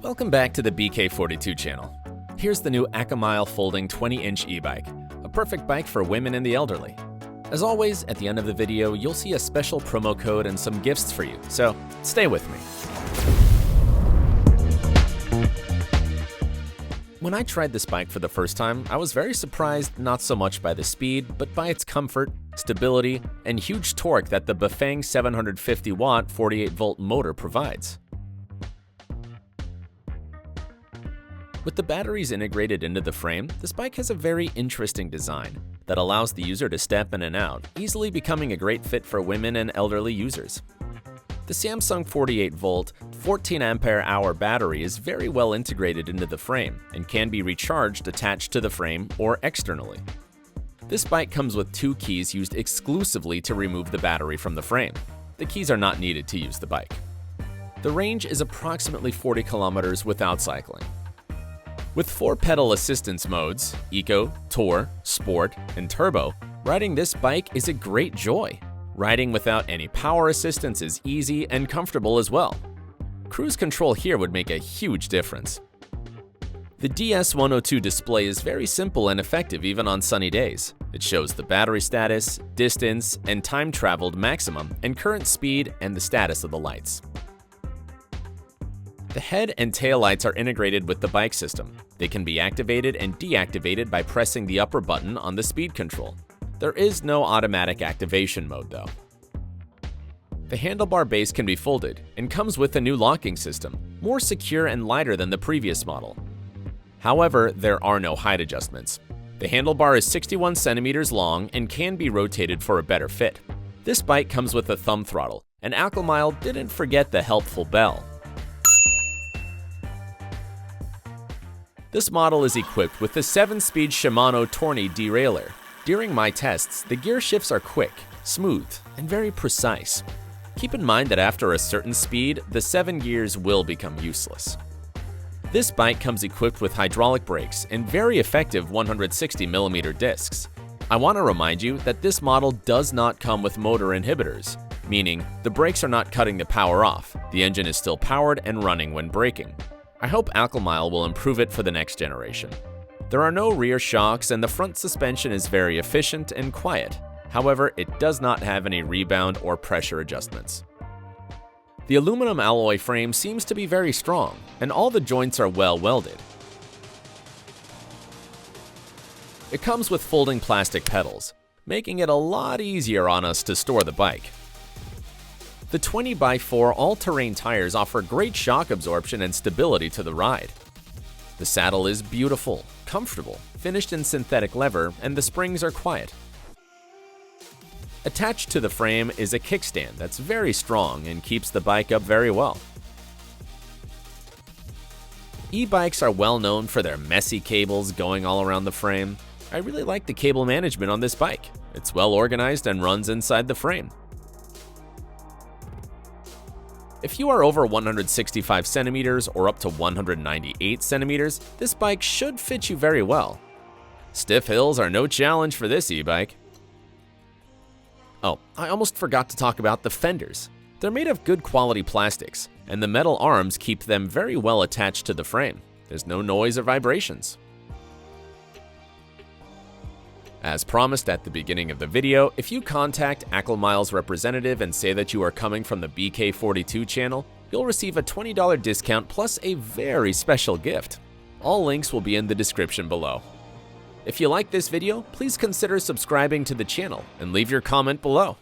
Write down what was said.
Welcome back to the BK42 channel. Here's the new ACCOLMILE folding 20-inch e-bike, a perfect bike for women and the elderly. As always, at the end of the video, you'll see a special promo code and some gifts for you, so stay with me. When I tried this bike for the first time, I was very surprised not so much by the speed, but by its comfort, stability, and huge torque that the Bafang 750-watt 48-volt motor provides. With the batteries integrated into the frame, this bike has a very interesting design that allows the user to step in and out, easily becoming a great fit for women and elderly users. The Samsung 48-volt, 14-ampere-hour battery is very well integrated into the frame and can be recharged attached to the frame or externally. This bike comes with two keys used exclusively to remove the battery from the frame. The keys are not needed to use the bike. The range is approximately 40 kilometers without cycling. With 4 pedal assistance modes, Eco, Tour, Sport, and Turbo, riding this bike is a great joy. Riding without any power assistance is easy and comfortable as well. Cruise control here would make a huge difference. The DS102 display is very simple and effective even on sunny days. It shows the battery status, distance, and time traveled maximum, and current speed and the status of the lights. The head and tail lights are integrated with the bike system. They can be activated and deactivated by pressing the upper button on the speed control. There is no automatic activation mode though. The handlebar base can be folded and comes with a new locking system, more secure and lighter than the previous model. However, there are no height adjustments. The handlebar is 61 centimeters long and can be rotated for a better fit. This bike comes with a thumb throttle, and ACCOLMILE didn't forget the helpful bell. This model is equipped with the 7-speed Shimano Derailleur. During my tests, the gear shifts are quick, smooth, and very precise. Keep in mind that after a certain speed, the 7 gears will become useless. This bike comes equipped with hydraulic brakes and very effective 160mm discs. I want to remind you that this model does not come with motor inhibitors, meaning the brakes are not cutting the power off. The engine is still powered and running when braking. I hope ACCOLMILE will improve it for the next generation. There are no rear shocks and the front suspension is very efficient and quiet. However, it does not have any rebound or pressure adjustments. The aluminum alloy frame seems to be very strong, and all the joints are well welded. It comes with folding plastic pedals, making it a lot easier on us to store the bike. The 20x4 all-terrain tires offer great shock absorption and stability to the ride. The saddle is beautiful, comfortable, finished in synthetic leather, and the springs are quiet. Attached to the frame is a kickstand that's very strong and keeps the bike up very well. E-bikes are well known for their messy cables going all around the frame. I really like the cable management on this bike. It's well organized and runs inside the frame. If you are over 165 centimeters or up to 198 centimeters, this bike should fit you very well. Stiff hills are no challenge for this e-bike. Oh, I almost forgot to talk about the fenders. They're made of good quality plastics, and the metal arms keep them very well attached to the frame. There's no noise or vibrations. As promised at the beginning of the video, if you contact ACCOLMILE's representative and say that you are coming from the BK42 channel, you'll receive a $20 discount plus a very special gift. All links will be in the description below. If you like this video, please consider subscribing to the channel and leave your comment below.